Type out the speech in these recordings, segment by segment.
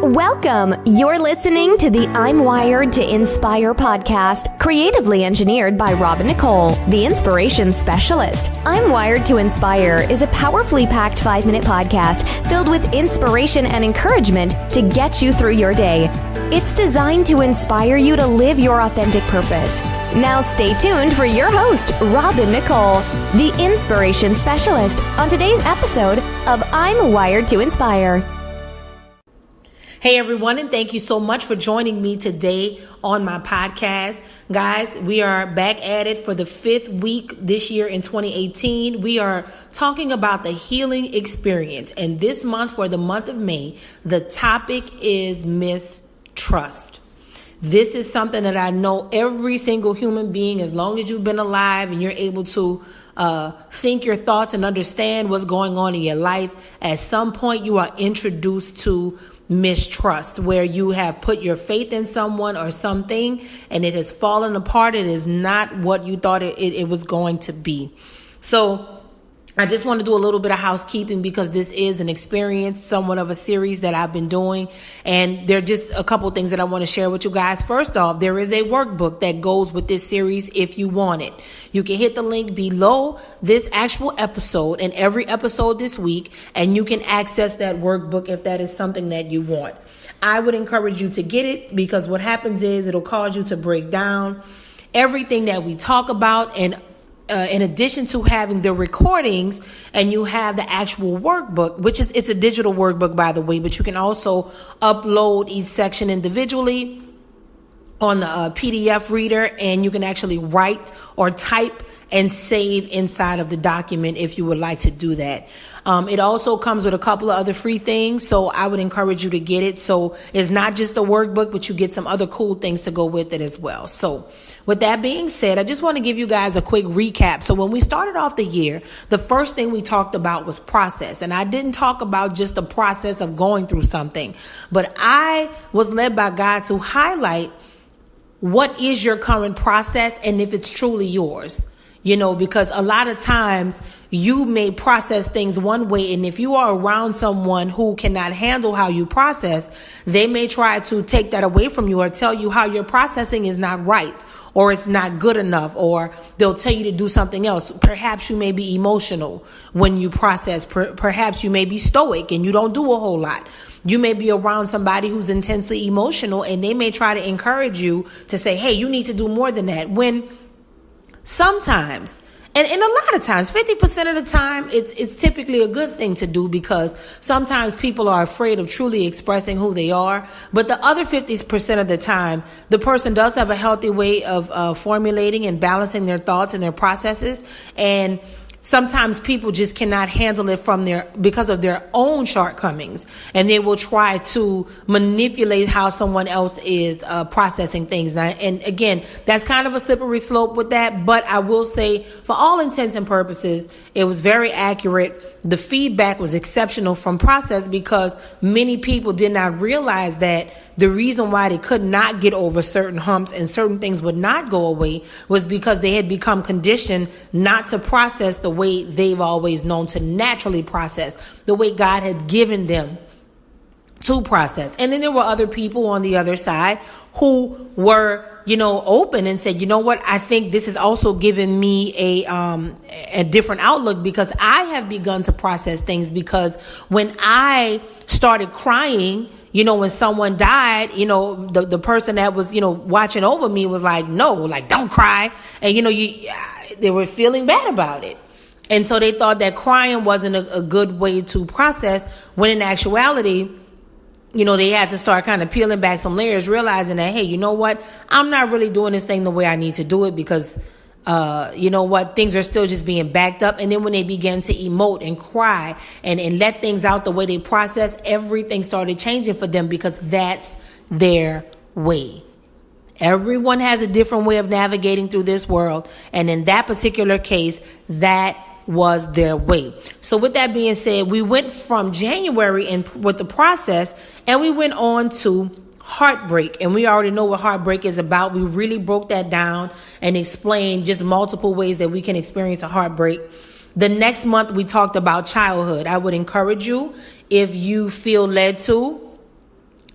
Welcome. You're listening to the I'm Wired to Inspire podcast, creatively engineered by Nicole, the inspiration specialist. I'm Wired to Inspire is a powerfully packed 5-minute podcast filled with inspiration and encouragement to get you through your day. It's designed to inspire you to live your authentic purpose. Now stay tuned for your host, Nicole, the inspiration specialist, on today's episode of I'm Wired to Inspire. Hey everyone, and thank you so much for joining me today on my podcast. Guys, we are back at it for the 5th week this year in 2018. We are talking about the healing experience. And this month, for the month of May, the topic is mistrust. This is something that I know every single human being, as long as you've been alive and you're able to think your thoughts and understand what's going on in your life, at some point you are introduced to mistrust, where you have put your faith in someone or something and it has fallen apart. It is not what you thought it was going to be. So I just want to do a little bit of housekeeping because this is an experience, somewhat of a series that I've been doing. And there are just a couple things that I want to share with you guys. First off, there is a workbook that goes with this series if you want it. You can hit the link below this actual episode and every episode this week, and you can access that workbook if that is something that you want. I would encourage you to get it because what happens is it'll cause you to break down everything that we talk about, and in addition to having the recordings, and you have the actual workbook, which is, it's a digital workbook, by the way, but you can also upload each section individually on the PDF reader, and you can actually write or type and save inside of the document if you would like to do that. It also comes with a couple of other free things, so I would encourage you to get it. So it's not just a workbook, but you get some other cool things to go with it as well. So with that being said, I just want to give you guys a quick recap. So when we started off the year, the first thing we talked about was process. And I didn't talk about just the process of going through something, but I was led by God to highlight what is your current process and if it's truly yours. You know, because a lot of times you may process things one way, and if you are around someone who cannot handle how you process, they may try to take that away from you or tell you how your processing is not right or it's not good enough, or they'll tell you to do something else. Perhaps you may be emotional when you process. Perhaps you may be stoic and you don't do a whole lot. You may be around somebody who's intensely emotional and they may try to encourage you to say, hey, you need to do more than that. When sometimes, and a lot of times, 50% of the time, it's typically a good thing to do, because sometimes people are afraid of truly expressing who they are. But the other 50% of the time, the person does have a healthy way of formulating and balancing their thoughts and their processes. And sometimes people just cannot handle it because of their own shortcomings, and they will try to manipulate how someone else is processing things. Now, and again, that's kind of a slippery slope with that, but I will say, for all intents and purposes, it was very accurate. The feedback was exceptional from process, because many people did not realize that the reason why they could not get over certain humps and certain things would not go away was because they had become conditioned not to process the way they've always known to naturally process, the way God had given them to process. And then there were other people on the other side who were, open and said, you know what, I think this has also given me a different outlook, because I have begun to process things. Because when I started crying, when someone died, the person that was, watching over me was like, no, like, don't cry. And, they were feeling bad about it. And so they thought that crying wasn't a good way to process, when in actuality, they had to start kind of peeling back some layers, realizing that, hey, you know what? I'm not really doing this thing the way I need to do it, because, things are still just being backed up. And then when they began to emote and cry and let things out the way they process, everything started changing for them, because that's their way. Everyone has a different way of navigating through this world. And in that particular case, that was their way. So with that being said, we went from January and with the process, and we went on to heartbreak. And we already know what heartbreak is about. We really broke that down and explained just multiple ways that we can experience a heartbreak. The next month, we talked about childhood. I would encourage you, if you feel led to,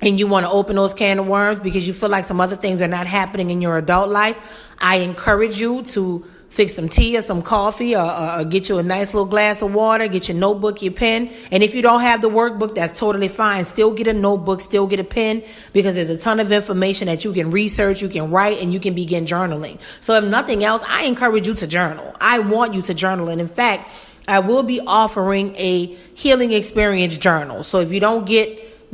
and you want to open those can of worms because you feel like some other things are not happening in your adult life, I encourage you to fix some tea or some coffee or get you a nice little glass of water, get your notebook, your pen. And if you don't have the workbook, that's totally fine. Still get a notebook, still get a pen, because there's a ton of information that you can research, you can write, and you can begin journaling. So if nothing else, I encourage you to journal. I want you to journal. And in fact, I will be offering a healing experience journal. So if you don't get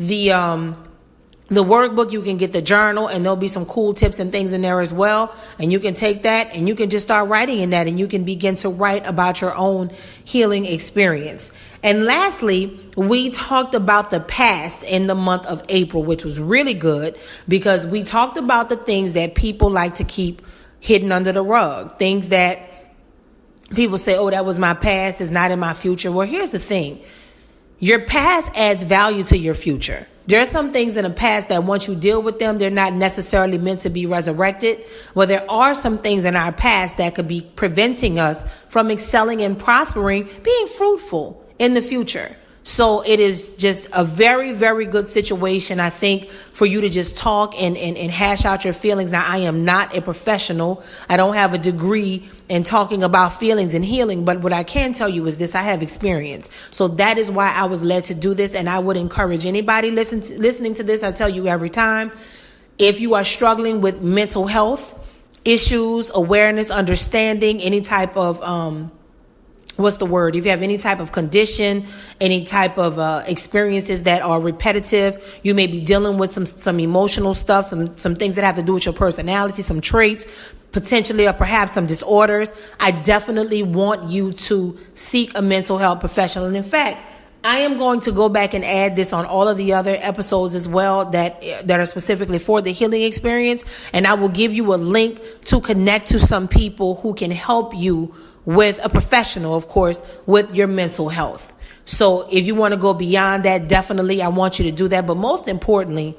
the workbook, you can get the journal, and there'll be some cool tips and things in there as well. And you can take that and you can just start writing in that, and you can begin to write about your own healing experience. And lastly, we talked about the past in the month of April, which was really good because we talked about the things that people like to keep hidden under the rug, things that people say, oh, that was my past, it's not in my future. Well, here's the thing. Your past adds value to your future. There are some things in the past that once you deal with them, they're not necessarily meant to be resurrected. Well, there are some things in our past that could be preventing us from excelling and prospering, being fruitful in the future. So it is just a very, very good situation, I think, for you to just talk and hash out your feelings. Now, I am not a professional. I don't have a degree in talking about feelings and healing. But what I can tell you is this: I have experience. So that is why I was led to do this. And I would encourage anybody listening to this. I tell you every time, if you are struggling with mental health issues, awareness, understanding, any type of if you have any type of condition, any type of experiences that are repetitive, you may be dealing with some emotional stuff, some things that have to do with your personality, some traits, potentially or perhaps some disorders. I definitely want you to seek a mental health professional. And in fact, I am going to go back and add this on all of the other episodes as well that are specifically for the healing experience. And I will give you a link to connect to some people who can help you with a professional, of course, with your mental health. So if you want to go beyond that, definitely I want you to do that. But most importantly,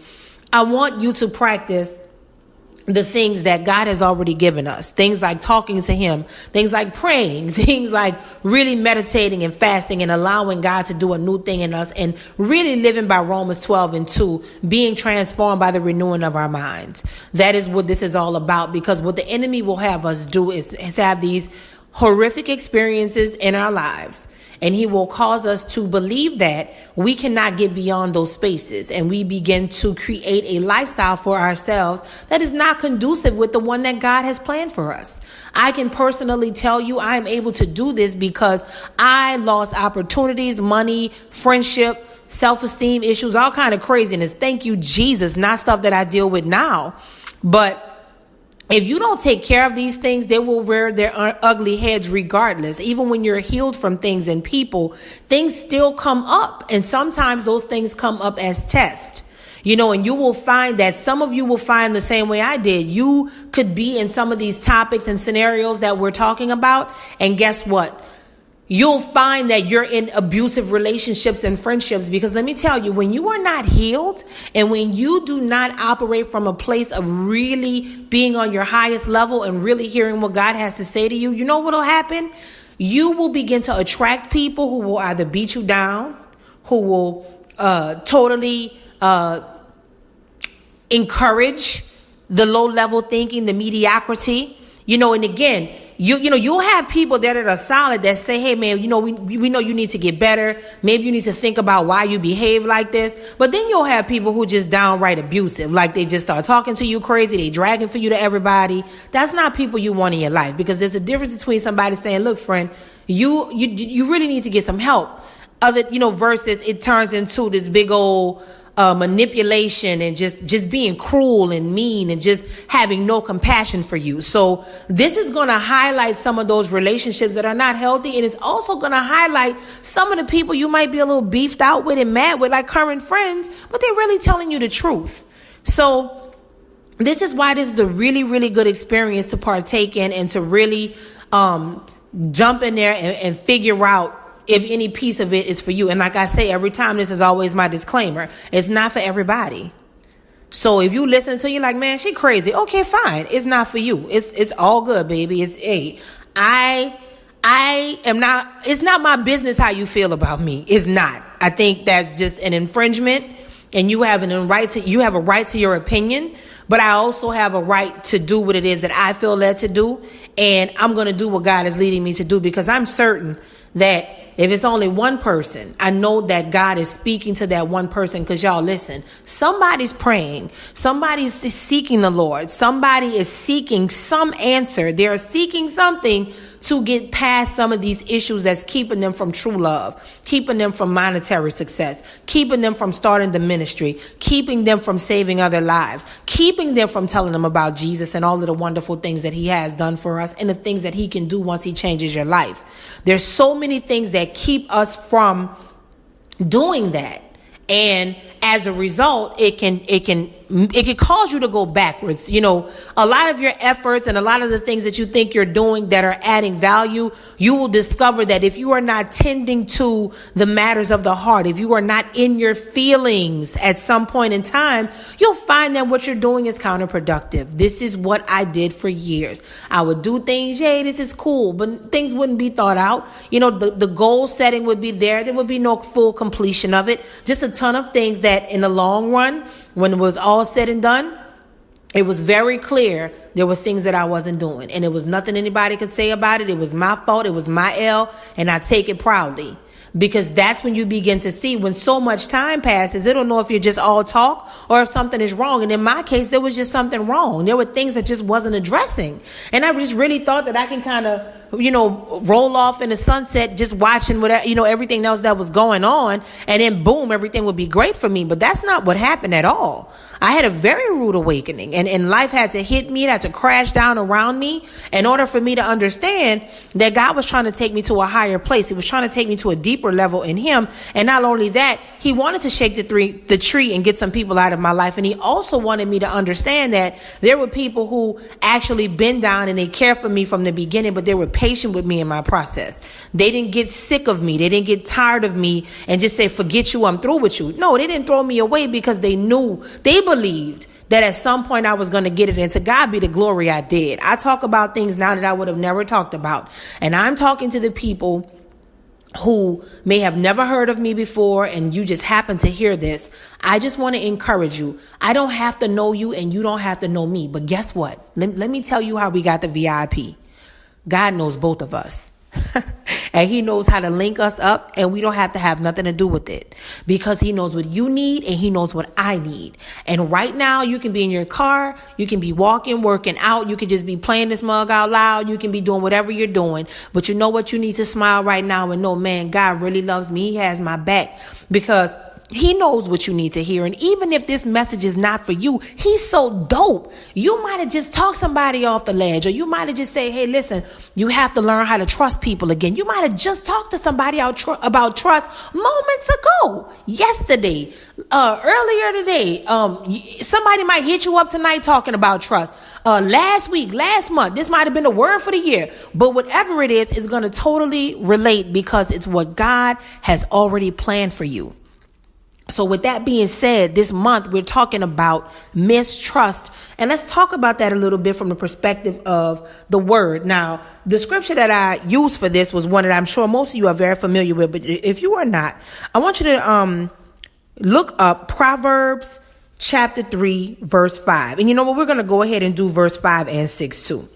I want you to practice the things that God has already given us. Things like talking to him, things like praying, things like really meditating and fasting and allowing God to do a new thing in us, and really living by Romans 12:2, being transformed by the renewing of our minds. That is what this is all about, because what the enemy will have us do is have these horrific experiences in our lives. And he will cause us to believe that we cannot get beyond those spaces. And we begin to create a lifestyle for ourselves that is not conducive with the one that God has planned for us. I can personally tell you I am able to do this because I lost opportunities, money, friendship, self-esteem issues, all kind of craziness. Thank you, Jesus. Not stuff that I deal with now. But if you don't take care of these things, they will rear their ugly heads regardless. Even when you're healed from things and people, things still come up. And sometimes those things come up as tests. And you will find that some of you will find the same way I did. You could be in some of these topics and scenarios that we're talking about. And guess what? You'll find that you're in abusive relationships and friendships, because let me tell you, when you are not healed and when you do not operate from a place of really being on your highest level and really hearing what God has to say to you, you know what will happen? You will begin to attract people who will either beat you down, who will totally encourage the low level thinking, the mediocrity, and again, you'll have people that are solid that say, hey, man, we know you need to get better. Maybe you need to think about why you behave like this. But then you'll have people who just downright abusive, like they just start talking to you crazy. They dragging for you to everybody. That's not people you want in your life, because there's a difference between somebody saying, look, friend, you really need to get some help. Versus it turns into this big old manipulation and just being cruel and mean and just having no compassion for you. So this is going to highlight some of those relationships that are not healthy. And it's also going to highlight some of the people you might be a little beefed out with and mad with, like current friends, but they're really telling you the truth. So this is why this is a really, really good experience to partake in and to really jump in there and figure out if any piece of it is for you. And like I say every time, this is always my disclaimer. It's not for everybody. So if you listen to, you're like, man, she crazy. Okay, fine. It's not for you. It's all good, baby. I am not, it's not my business how you feel about me. It's not. I think that's just an infringement and you have a right to your opinion, but I also have a right to do what it is that I feel led to do. And I'm going to do what God is leading me to do, because I'm certain that if it's only one person, I know that God is speaking to that one person. Because y'all, listen, somebody's praying. Somebody's seeking the Lord. Somebody is seeking some answer. They're seeking something to get past some of these issues that's keeping them from true love, keeping them from monetary success, keeping them from starting the ministry, keeping them from saving other lives, keeping them from telling them about Jesus and all of the wonderful things that he has done for us and the things that he can do once he changes your life. There's so many things that keep us from doing that. And as a result, it can cause you to go backwards. You know, a lot of your efforts and a lot of the things that you think you're doing that are adding value, you will discover that if you are not tending to the matters of the heart, if you are not in your feelings at some point in time, you'll find that what you're doing is counterproductive. This is what I did for years. I would do things, yay, this is cool, but things wouldn't be thought out. You know, the goal setting would be there. There would be no full completion of it. Just a ton of things that in the long run, when it was all said and done, it was very clear there were things that I wasn't doing, and it was nothing anybody could say about it. It was my fault. It was my L, and I take it proudly. Because that's when you begin to see, when so much time passes, it'll know if you're just all talk or if something is wrong. And in my case, there was just something wrong. There were things that just wasn't addressing. And I just really thought that I can kind of, roll off in the sunset, just watching whatever, everything else that was going on. And then boom, everything would be great for me. But that's not what happened at all. I had a very rude awakening, and life had to hit me. It had to crash down around me in order for me to understand that God was trying to take me to a higher place. He was trying to take me to a deeper level in him. And not only that, he wanted to shake the tree and get some people out of my life. And he also wanted me to understand that there were people who actually been down and they cared for me from the beginning, but they were patient with me in my process. They didn't get sick of me. They didn't get tired of me and just say, forget you, I'm through with you. No, they didn't throw me away, because they knew, they believed that at some point I was going to get it. And to God be the glory, I did. I talk about things now that I would have never talked about. And I'm talking to the people who may have never heard of me before, and you just happen to hear this. I just want to encourage you. I don't have to know you, and you don't have to know me. But guess what? Let me tell you how we got the VIP. God knows both of us. And he knows how to link us up, and we don't have to have nothing to do with it, because he knows what you need and he knows what I need. And right now you can be in your car, you can be walking, working out, you can just be playing this mug out loud, you can be doing whatever you're doing. But you know what? You need to smile right now and know, man, God really loves me. He has my back, because he knows what you need to hear. And even if this message is not for you, he's so dope. You might have just talked somebody off the ledge, or you might have just said, hey, listen, you have to learn how to trust people again. You might have just talked to somebody about trust moments ago, yesterday, earlier today. Somebody might hit you up tonight talking about trust. Last week, last month, this might have been the word for the year. But whatever it is, it's going to totally relate, because it's what God has already planned for you. So with that being said, this month we're talking about mistrust. And let's talk about that a little bit from the perspective of the word. Now, the scripture that I used for this was one that I'm sure most of you are very familiar with. But if you are not, I want you to look up Proverbs chapter 3, verse 5. And you know what? We're going to go ahead and do verse 5 and 6 too.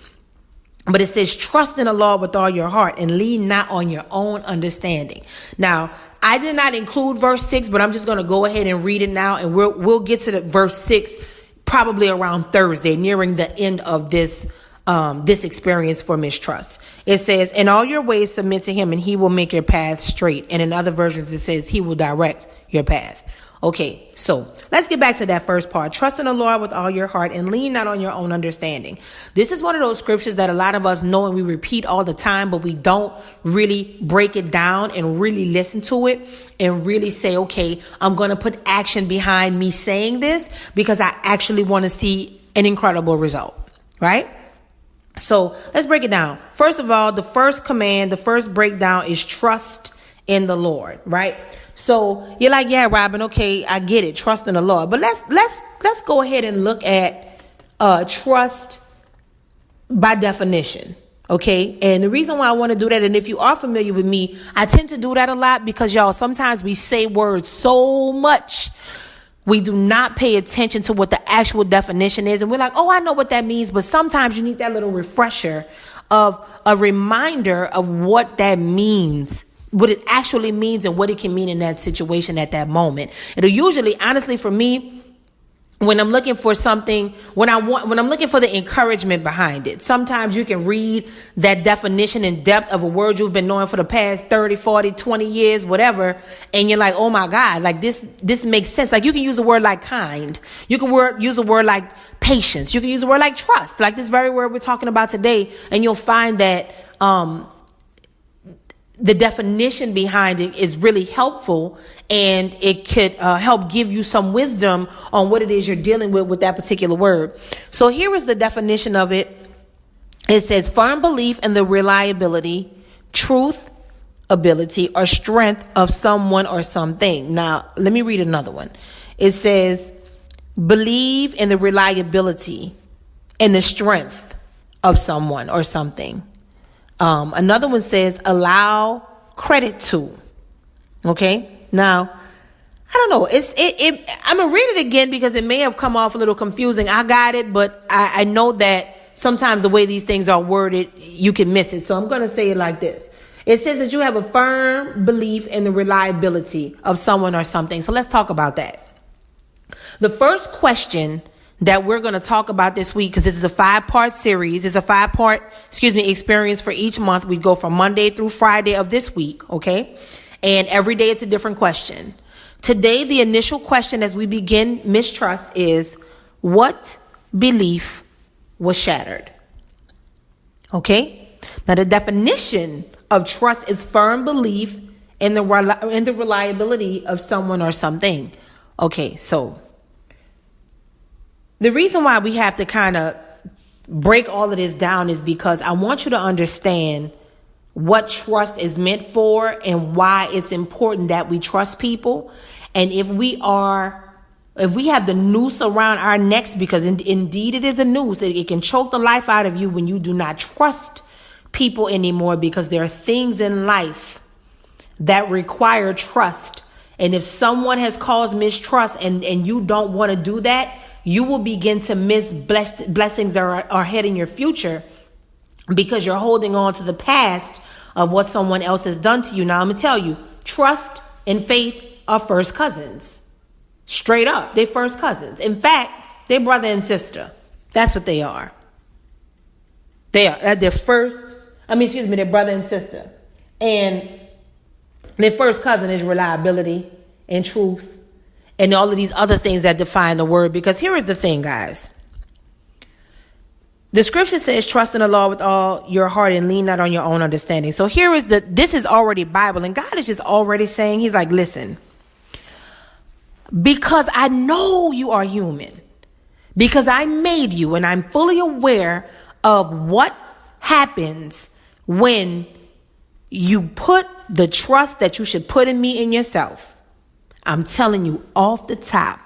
But it says, trust in the Lord with all your heart and lean not on your own understanding. Now, I did not include verse 6, but I'm just going to go ahead and read it now. And we'll get to the verse 6 probably around Thursday, nearing the end of this experience for mistrust. It says, in all your ways submit to him, and he will make your path straight. And in other versions, it says he will direct your path. Okay, so let's get back to that first part. Trust in the Lord with all your heart and lean not on your own understanding. This is one of those scriptures that a lot of us know and we repeat all the time, but we don't really break it down and really listen to it and really say, okay, I'm going to put action behind me saying this, because I actually want to see an incredible result, right? So let's break it down. First of all, the first command, the first breakdown is trust in the Lord, right? So you're like, yeah, Robin, okay, I get it. Trust in the Lord. But let's go ahead and look at trust by definition. Okay. And the reason why I want to do that, and if you are familiar with me, I tend to do that a lot because, y'all, sometimes we say words so much. we do not pay attention to what the actual definition is. And we're like, oh, I know what that means. But sometimes you need that little refresher of a reminder of what that means, what it actually means and what it can mean in that situation at that moment. It'll usually, honestly, for me, when I'm looking for something, when I'm looking for the encouragement behind it, sometimes you can read that definition in depth of a word you've been knowing for the past 30, 40, 20 years, whatever. And you're like, oh my God, like this makes sense. Like you can use a word like kind. You can use a word like patience. You can use a word like trust, like this very word we're talking about today. And you'll find that, the definition behind it is really helpful, and it could help give you some wisdom on what it is you're dealing with that particular word. So here is the definition of it. It says firm belief in the reliability, truth, ability, or strength of someone or something. Now, let me read another one. It says believe in the reliability and the strength of someone or something. Another one says allow credit to. Okay. Now, I don't know. I'm gonna read it again because it may have come off a little confusing. I got it, but I know that sometimes the way these things are worded, you can miss it. So I'm gonna say it like this. It says that you have a firm belief in the reliability of someone or something. So let's talk about that. The first question that we're going to talk about this week, because this is a 5-part series. It's a 5-part, experience for each month. We go from Monday through Friday of this week. Okay. And every day it's a different question. Today, the initial question as we begin Mistrust is, what belief was shattered? Okay. Now the definition of trust is firm belief in the reliability of someone or something. Okay. So the reason why we have to kind of break all of this down is because I want you to understand what trust is meant for and why it's important that we trust people. And if we have the noose around our necks, because indeed it is a noose, it can choke the life out of you when you do not trust people anymore, because there are things in life that require trust. And if someone has caused mistrust and you don't want to do that, you will begin to miss blessings that are ahead in your future because you're holding on to the past of what someone else has done to you. Now, I'm going to tell you, trust and faith are first cousins. Straight up, they're first cousins. In fact, they're brother and sister. That's what they are. They are. They're brother and sister. And their first cousin is reliability and truth and all of these other things that define the word. Because here is the thing, guys. The scripture says, trust in the Lord with all your heart and lean not on your own understanding. So this is already Bible. And God is just already saying, he's like, listen, because I know you are human, because I made you, and I'm fully aware of what happens when you put the trust that you should put in me in yourself. I'm telling you off the top,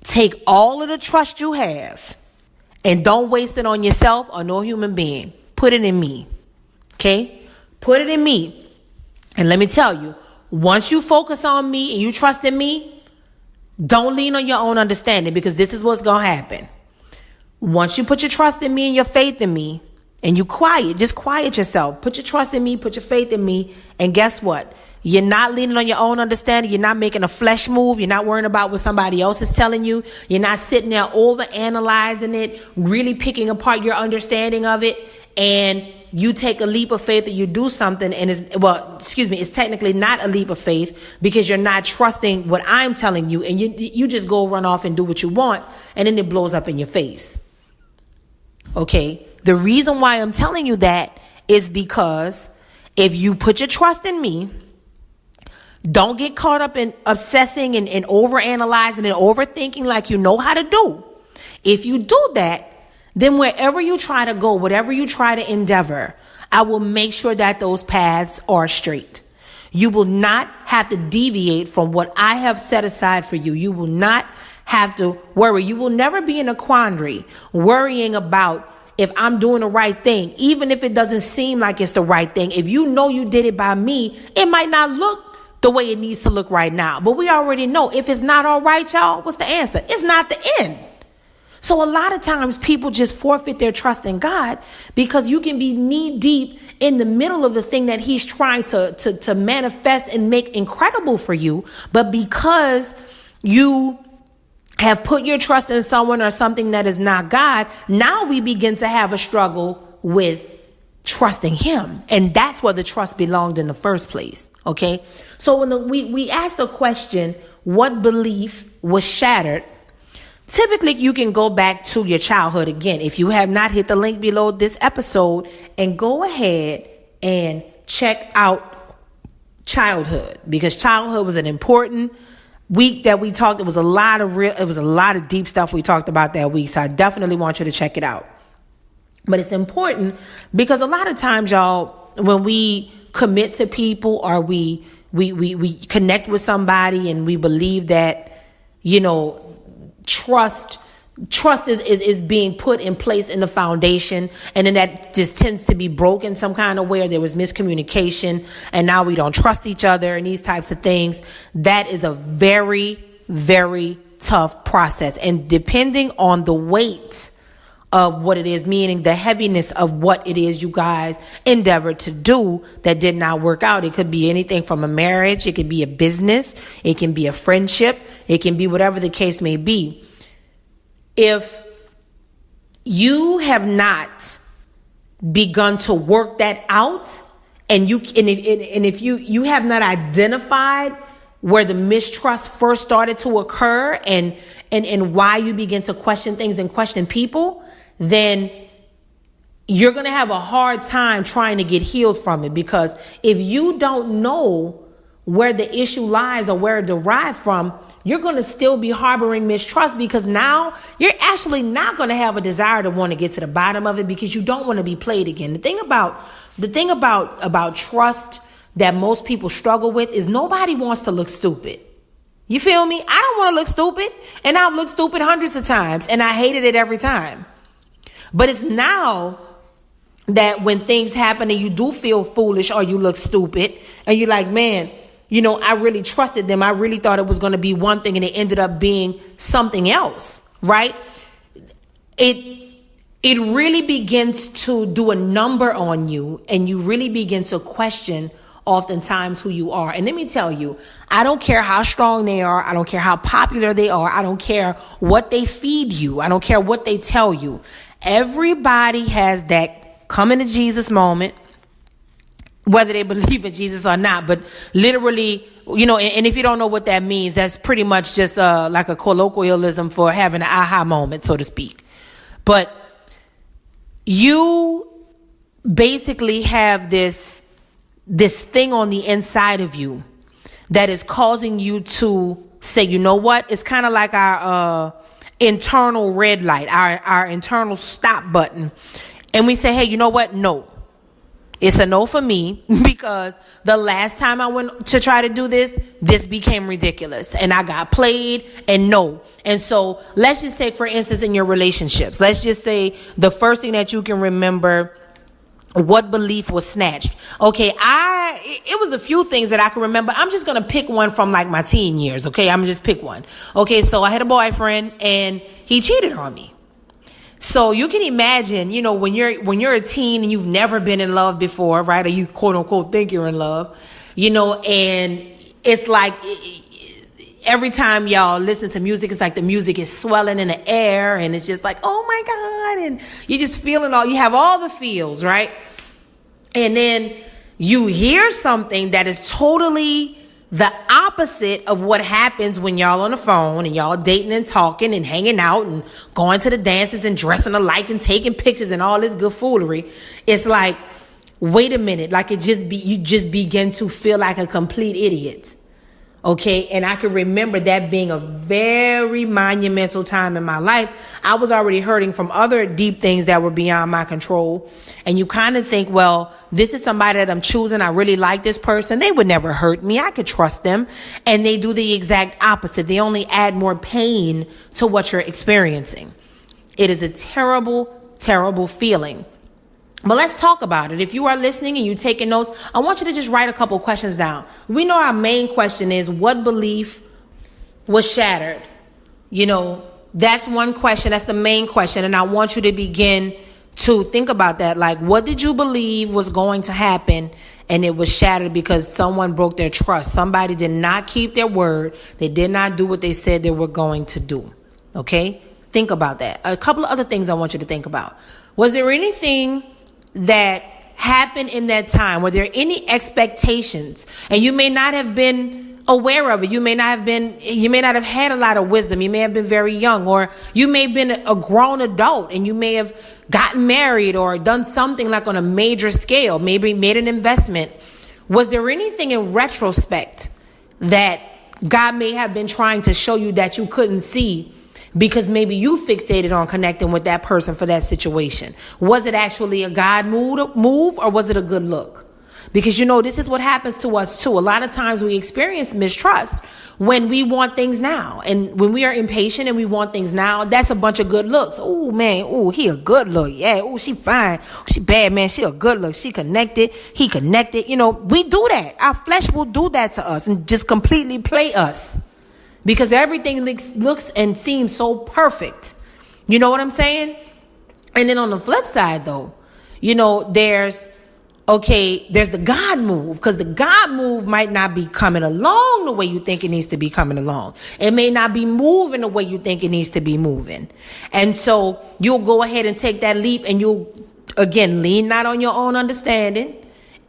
take all of the trust you have and don't waste it on yourself or no human being. Put it in me. Okay? Put it in me. And let me tell you, once you focus on me and you trust in me, don't lean on your own understanding, because this is what's going to happen. Once you put your trust in me and your faith in me and you just quiet yourself, put your trust in me, put your faith in me. And guess what? You're not leaning on your own understanding. You're not making a flesh move. You're not worrying about what somebody else is telling you. You're not sitting there over analyzing it, really picking apart your understanding of it. And you take a leap of faith that you do something and it's technically not a leap of faith because you're not trusting what I'm telling you. And you just go run off and do what you want. And then it blows up in your face. Okay. The reason why I'm telling you that is because if you put your trust in me, don't get caught up in obsessing and overanalyzing and overthinking like you know how to do. If you do that, then wherever you try to go, whatever you try to endeavor, I will make sure that those paths are straight. You will not have to deviate from what I have set aside for you. You will not have to worry. You will never be in a quandary worrying about if I'm doing the right thing, even if it doesn't seem like it's the right thing. If you know you did it by me, it might not look the way it needs to look right now. But we already know if it's not all right, y'all, what's the answer? It's not the end. So a lot of times people just forfeit their trust in God because you can be knee deep in the middle of the thing that he's trying to manifest and make incredible for you. But because you have put your trust in someone or something that is not God, now we begin to have a struggle with trusting him. And that's where the trust belonged in the first place. Okay. So when we asked the question, what belief was shattered? Typically, you can go back to your childhood again. If you have not hit the link below this episode, and go ahead and check out childhood, because childhood was an important week that we talked. It was a lot of deep stuff we talked about that week. So I definitely want you to check it out. But it's important because a lot of times, y'all, when we commit to people or we connect with somebody and we believe that, trust is being put in place in the foundation, and then that just tends to be broken some kind of way. There was miscommunication and now we don't trust each other and these types of things. That is a very, very tough process. And depending on the weight of what it is, meaning the heaviness of what it is you guys endeavored to do that did not work out. It could be anything from a marriage. It could be a business. It can be a friendship. It can be whatever the case may be. If you have not begun to work that out, and if you have not identified where the mistrust first started to occur and why you begin to question things and question people, then you're going to have a hard time trying to get healed from it. Because if you don't know where the issue lies or where it derived from, you're going to still be harboring mistrust, because now you're actually not going to have a desire to want to get to the bottom of it, because you don't want to be played again. The thing about trust that most people struggle with is nobody wants to look stupid. You feel me? I don't want to look stupid, and I've looked stupid hundreds of times, and I hated it every time. But it's now that when things happen and you do feel foolish or you look stupid and you're like, man, I really trusted them. I really thought it was going to be one thing and it ended up being something else, right? It really begins to do a number on you, and you really begin to question oftentimes who you are. And let me tell you, I don't care how strong they are. I don't care how popular they are. I don't care what they feed you. I don't care what they tell you. Everybody has that coming to Jesus moment, whether they believe in Jesus or not. But literally, and if you don't know what that means, that's pretty much just like a colloquialism for having an aha moment, so to speak. But you basically have this thing on the inside of you that is causing you to say, you know what? It's kind of like our internal red light, our internal stop button. And we say, hey, you know what? No. It's a no for me, because the last time I went to try to do this became ridiculous and I got played, and no. And so let's just take, for instance, in your relationships, let's just say the first thing that you can remember, what belief was snatched? Okay, it was a few things that I can remember. I'm just going to pick one from like my teen years. Okay, I'm just pick one. Okay, so I had a boyfriend and he cheated on me. So you can imagine, when you're a teen and you've never been in love before, right? Or you quote unquote think you're in love, and it's like every time y'all listen to music, it's like the music is swelling in the air, and it's just like, oh my God. And you're just feeling you have all the feels, right? And then you hear something that is totally the opposite of what happens when y'all on the phone and y'all dating and talking and hanging out and going to the dances and dressing alike and taking pictures and all this good foolery. It's like, wait a minute, like you just begin to feel like a complete idiot. Okay. And I can remember that being a very monumental time in my life. I was already hurting from other deep things that were beyond my control. And you kind of think, well, this is somebody that I'm choosing. I really like this person. They would never hurt me. I could trust them. And they do the exact opposite. They only add more pain to what you're experiencing. It is a terrible, terrible feeling. But let's talk about it. If you are listening and you're taking notes, I want you to just write a couple questions down. We know our main question is, what belief was shattered? That's one question. That's the main question. And I want you to begin to think about that. Like, what did you believe was going to happen and it was shattered because someone broke their trust? Somebody did not keep their word. They did not do what they said they were going to do. Okay? Think about that. A couple of other things I want you to think about. Was there anything that happened in that time? Were there any expectations? And you may not have been aware of it. You may not have had a lot of wisdom. You may have been very young, or you may have been a grown adult and you may have gotten married or done something like on a major scale, maybe made an investment. Was there anything in retrospect that God may have been trying to show you that you couldn't see because maybe you fixated on connecting with that person for that situation? Was it actually a God move, or was it a good look? Because, this is what happens to us too. A lot of times we experience mistrust when we want things now. And when we are impatient and we want things now, that's a bunch of good looks. Oh, man. Oh, he a good look. Yeah. Oh, she fine. Oh, she bad, man. She a good look. She connected. He connected. We do that. Our flesh will do that to us and just completely play us because everything looks and seems so perfect. You know what I'm saying? And then on the flip side, though, there's the God move, because the God move might not be coming along the way you think it needs to be coming along. It may not be moving the way you think it needs to be moving. And so you'll go ahead and take that leap and you'll, again, lean not on your own understanding.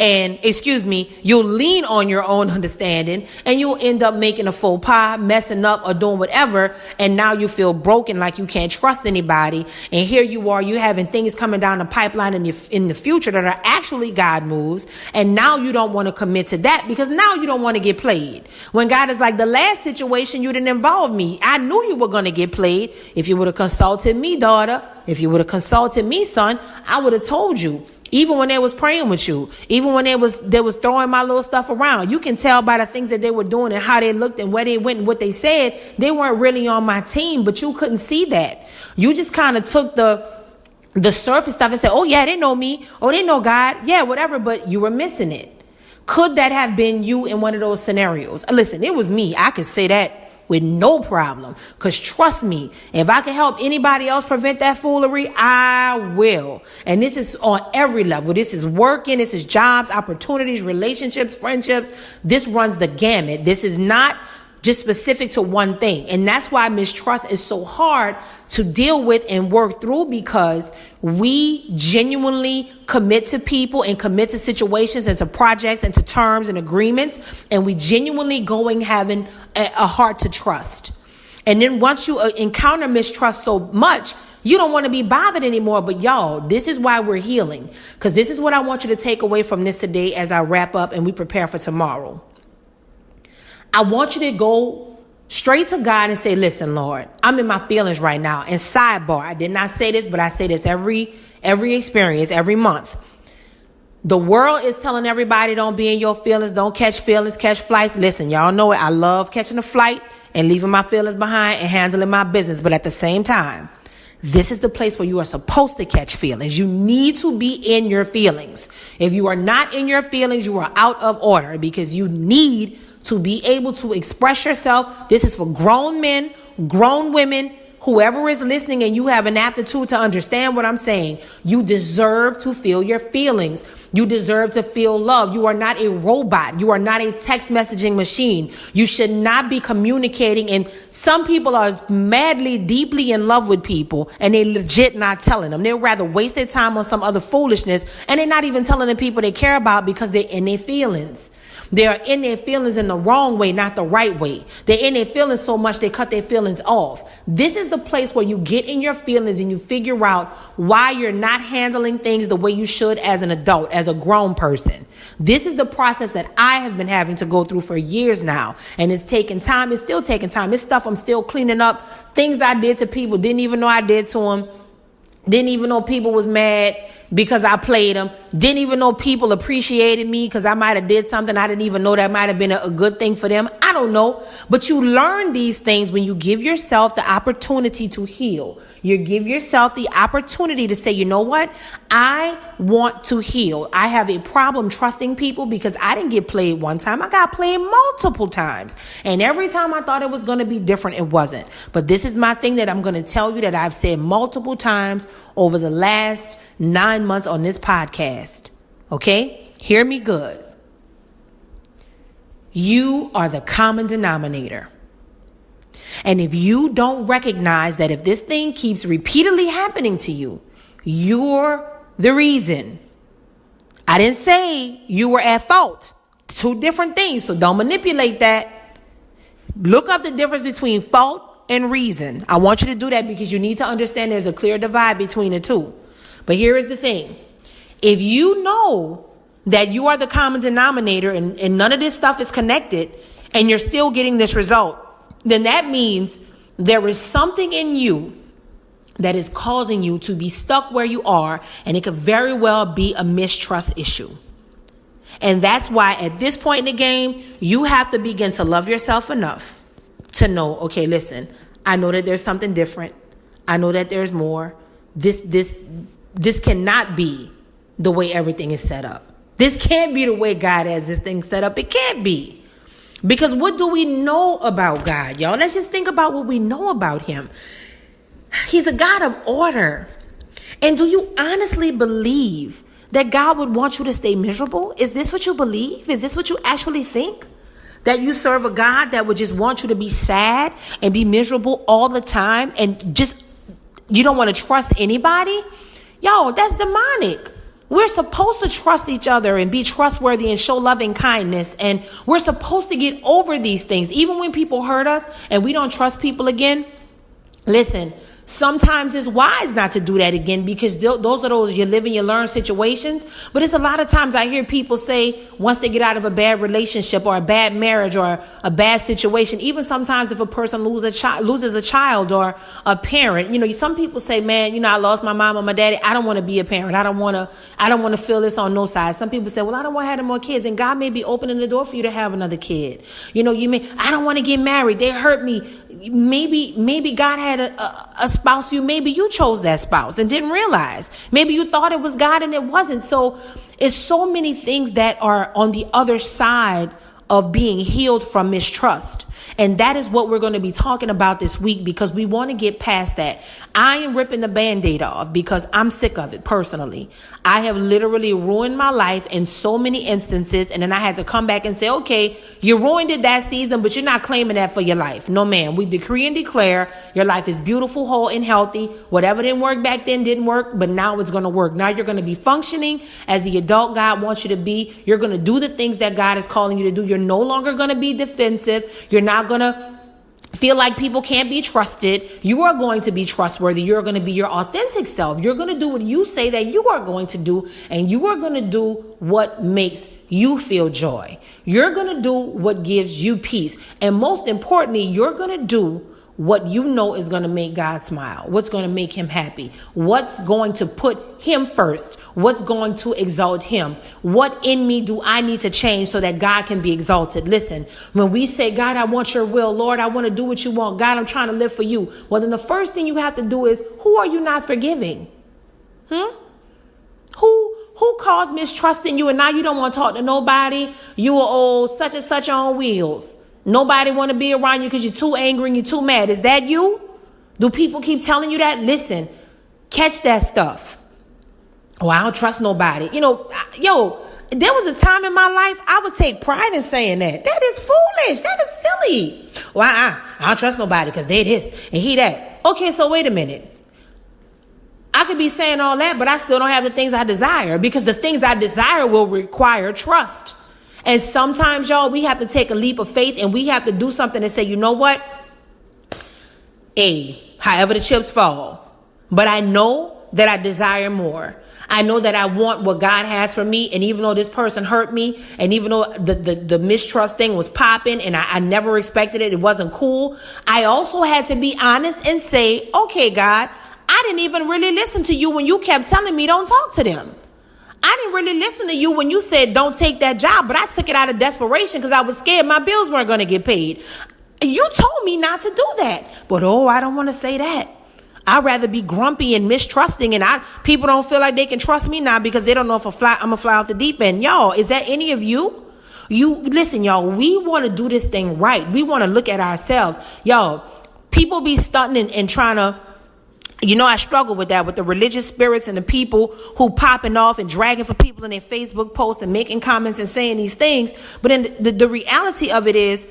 You'll lean on your own understanding and you'll end up making a faux pas, messing up or doing whatever. And now you feel broken, like you can't trust anybody. And here you are, you having things coming down the pipeline in the future that are actually God moves. And now you don't want to commit to that because now you don't want to get played. When God is like, the last situation, you didn't involve me. I knew you were going to get played. If you would have consulted me, daughter, if you would have consulted me, son, I would have told you. Even when they was praying with you, even when they was throwing my little stuff around, you can tell by the things that they were doing and how they looked and where they went and what they said. They weren't really on my team, but you couldn't see that. You just kind of took the surface stuff and said, oh yeah, they know me. Oh, they know God. Yeah, whatever. But you were missing it. Could that have been you in one of those scenarios? Listen, it was me. I could say that with no problem. Because trust me, if I can help anybody else prevent that foolery, I will. And this is on every level. This is working. This is jobs, opportunities, relationships, friendships. This runs the gamut. This is not just specific to one thing. And that's why mistrust is so hard to deal with and work through, because we genuinely commit to people and commit to situations and to projects and to terms and agreements. And we genuinely having a heart to trust. And then once you encounter mistrust so much, you don't want to be bothered anymore. But y'all, this is why we're healing, because this is what I want you to take away from this today as I wrap up and we prepare for tomorrow. I want you to go straight to God and say, listen, Lord, I'm in my feelings right now. And sidebar, I did not say this, but I say this every experience, every month. The world is telling everybody, don't be in your feelings, don't catch feelings, catch flights. Listen, y'all know it. I love catching a flight and leaving my feelings behind and handling my business. But at the same time, this is the place where you are supposed to catch feelings. You need to be in your feelings. If you are not in your feelings, you are out of order, because you need to be able to express yourself. This is for grown men, grown women, whoever is listening, and you have an aptitude to understand what I'm saying. You deserve to feel your feelings. You deserve to feel love. You are not a robot. You are not a text messaging machine. You should not be communicating. And some people are madly, deeply in love with people and they legit not telling them. They'd rather waste their time on some other foolishness, and they're not even telling the people they care about because they're in their feelings. They are in their feelings in the wrong way, not the right way. They're in their feelings so much they cut their feelings off. This is the place where you get in your feelings and you figure out why you're not handling things the way you should as an adult, as a grown person. This is the process that I have been having to go through for years now. And it's taking time. It's still taking time. It's stuff I'm still cleaning up. Things I did to people, didn't even know I did to them. Didn't even know people was mad. because I played them. Didn't even know people appreciated me because I might have did something I didn't even know that might have been a good thing for them. I don't know. But you learn these things when you give yourself the opportunity to heal. You give yourself the opportunity to say, you know what? I want to heal. I have a problem trusting people because I didn't get played one time. I got played multiple times. And every time I thought it was going to be different, it wasn't. But this is my thing that I'm going to tell you that I've said multiple times over the last 9 months on this podcast. Okay? Hear me good. You are the common denominator. And if you don't recognize that if this thing keeps repeatedly happening to you, you're the reason. I didn't say you were at fault. Two different things. So don't manipulate that. Look up the difference between fault and reason. I want you to do that because you need to understand there's a clear divide between the two. But here is the thing. If you know that you are the common denominator and none of this stuff is connected and you're still getting this result, then that means there is something in you that is causing you to be stuck where you are, and it could very well be a mistrust issue. And that's why at this point in the game, you have to begin to love yourself enough to know, okay, listen, I know that there's something different. I know that there's more. This cannot be the way everything is set up. This can't be the way God has this thing set up. It can't be. Because what do we know about God, y'all? Let's just think about what we know about him. He's a God of order. And do you honestly believe that God would want you to stay miserable? Is this what you believe? Is this what you actually think? That you serve a God that would just want you to be sad and be miserable all the time and just, you don't want to trust anybody? Yo, that's demonic. We're supposed to trust each other and be trustworthy and show loving kindness. And we're supposed to get over these things. Even when people hurt us and we don't trust people again. Listen, sometimes it's wise not to do that again because those are those you live and you learn situations. But it's a lot of times I hear people say once they get out of a bad relationship or a bad marriage or a bad situation, even sometimes if a person loses a child or a parent, some people say, man, I lost my mom or my daddy. I don't want to be a parent. I don't want to feel this on no side. Some people say, well, I don't want to have any more kids, and God may be opening the door for you to have another kid. I don't want to get married. They hurt me. Maybe God had a spouse maybe you chose that spouse and didn't realize. Maybe you thought it was God and it wasn't. So it's so many things that are on the other side of being healed from mistrust. And that is what we're going to be talking about this week because we want to get past that. I am ripping the Band-Aid off because I'm sick of it personally. I have literally ruined my life in so many instances. And then I had to come back and say, okay, you ruined it that season, but you're not claiming that for your life. No, ma'am. We decree and declare your life is beautiful, whole, and healthy. Whatever didn't work back then didn't work, but now it's going to work. Now you're going to be functioning as the adult God wants you to be. You're going to do the things that God is calling you to do. You're no longer going to be defensive. You're not going to feel like people can't be trusted. You are going to be trustworthy. You're going to be your authentic self. You're going to do what you say that you are going to do, and you are going to do what makes you feel joy. You're going to do what gives you peace. And most importantly, you're going to do what you know is going to make God smile, what's going to make him happy, what's going to put him first, what's going to exalt him. What in me do I need to change so that God can be exalted? Listen, when we say, God, I want your will, Lord, I want to do what you want. God, I'm trying to live for you. Well, then the first thing you have to do is, who are you not forgiving? Who caused mistrust in you and now you don't want to talk to nobody? You are old such and such on wheels. Nobody want to be around you because you're too angry and you're too mad. Is that you? Do people keep telling you that? Listen, catch that stuff. Oh, I don't trust nobody. There was a time in my life I would take pride in saying that. That is foolish. That is silly. Well, I don't trust nobody because they this and he that. Okay, so wait a minute. I could be saying all that, but I still don't have the things I desire because the things I desire will require trust. And sometimes, y'all, we have to take a leap of faith and we have to do something and say, you know what? However the chips fall. But I know that I desire more. I know that I want what God has for me. And even though this person hurt me, and even though the mistrust thing was popping and I never expected it, it wasn't cool. I also had to be honest and say, okay, God, I didn't even really listen to you when you kept telling me don't talk to them. I didn't really listen to you when you said don't take that job, but I took it out of desperation because I was scared my bills weren't going to get paid. You told me not to do that. But, I don't want to say that. I'd rather be grumpy and mistrusting, and people don't feel like they can trust me now because they don't know if I'm going to fly off the deep end. Y'all, is that any of you? Listen, y'all, we want to do this thing right. We want to look at ourselves. Y'all, people be stunting and trying to, I struggle with that, with the religious spirits and the people who popping off and dragging for people in their Facebook posts and making comments and saying these things. But then the reality of it is,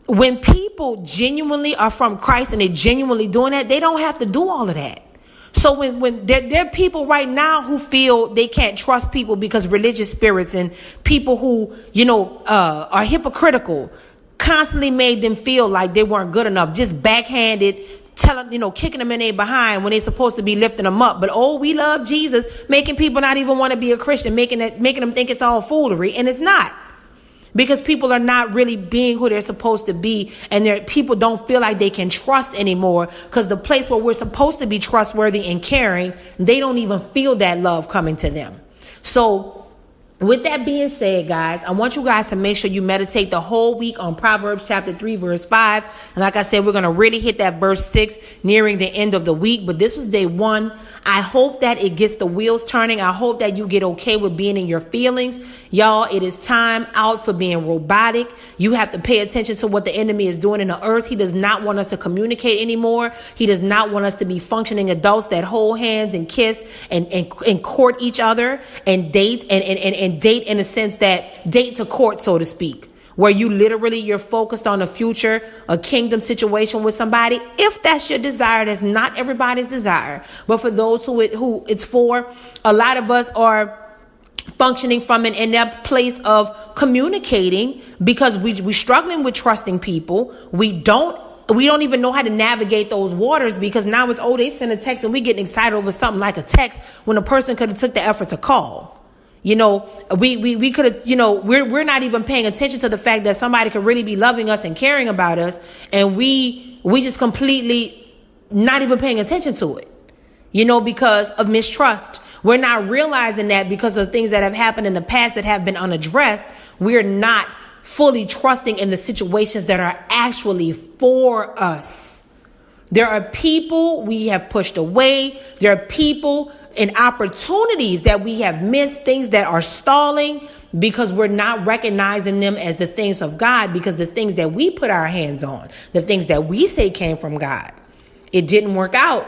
when people genuinely are from Christ and they're genuinely doing that, they don't have to do all of that. So when there are people right now who feel they can't trust people because religious spirits and people who, are hypocritical constantly made them feel like they weren't good enough, just backhanded, kicking them in their behind when they're supposed to be lifting them up. But we love Jesus, making people not even want to be a Christian, making them think it's all foolery, and it's not. Because people are not really being who they're supposed to be, and people don't feel like they can trust anymore, because the place where we're supposed to be trustworthy and caring, they don't even feel that love coming to them. So with that being said, guys, I want you guys to make sure you meditate the whole week on Proverbs chapter 3, verse 5. And like I said, we're going to really hit that verse 6 nearing the end of the week. But this was day 1. I hope that it gets the wheels turning. I hope that you get okay with being in your feelings. Y'all, it is time out for being robotic. You have to pay attention to what the enemy is doing in the earth. He does not want us to communicate anymore. He does not want us to be functioning adults that hold hands and kiss and court each other and date and date in a sense that date to court, so to speak, where you're focused on a future, a kingdom situation with somebody. If that's your desire, that's not everybody's desire, but for those who it's for, a lot of us are functioning from an inept place of communicating because we're struggling with trusting people. We don't even know how to navigate those waters, because now it's, they send a text and we getting excited over something like a text when a person could have took the effort to call. We could have, we're not even paying attention to the fact that somebody could really be loving us and caring about us. And we just completely not even paying attention to it, because of mistrust. We're not realizing that because of things that have happened in the past that have been unaddressed. We're not fully trusting in the situations that are actually for us. There are people we have pushed away. There are people and opportunities that we have missed, things that are stalling because we're not recognizing them as the things of God, because the things that we put our hands on, the things that we say came from God, it didn't work out.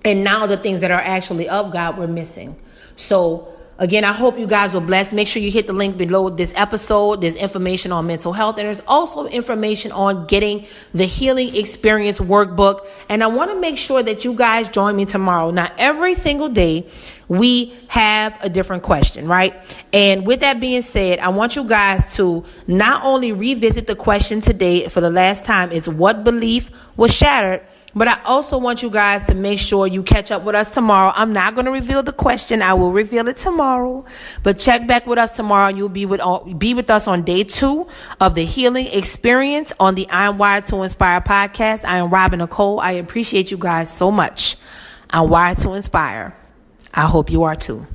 And now the things that are actually of God, we're missing. So again, I hope you guys were blessed. Make sure you hit the link below this episode. There's information on mental health, and there's also information on getting the Healing Experience Workbook. And I want to make sure that you guys join me tomorrow. Now, every single day, we have a different question, right? And with that being said, I want you guys to not only revisit the question today for the last time, it's what belief was shattered, but I also want you guys to make sure you catch up with us tomorrow. I'm not going to reveal the question. I will reveal it tomorrow. But check back with us tomorrow. You'll be with us on day 2 of the Healing Experience on the I'm Wired to Inspire podcast. I am Nicole. I appreciate you guys so much. I'm wired to inspire. I hope you are too.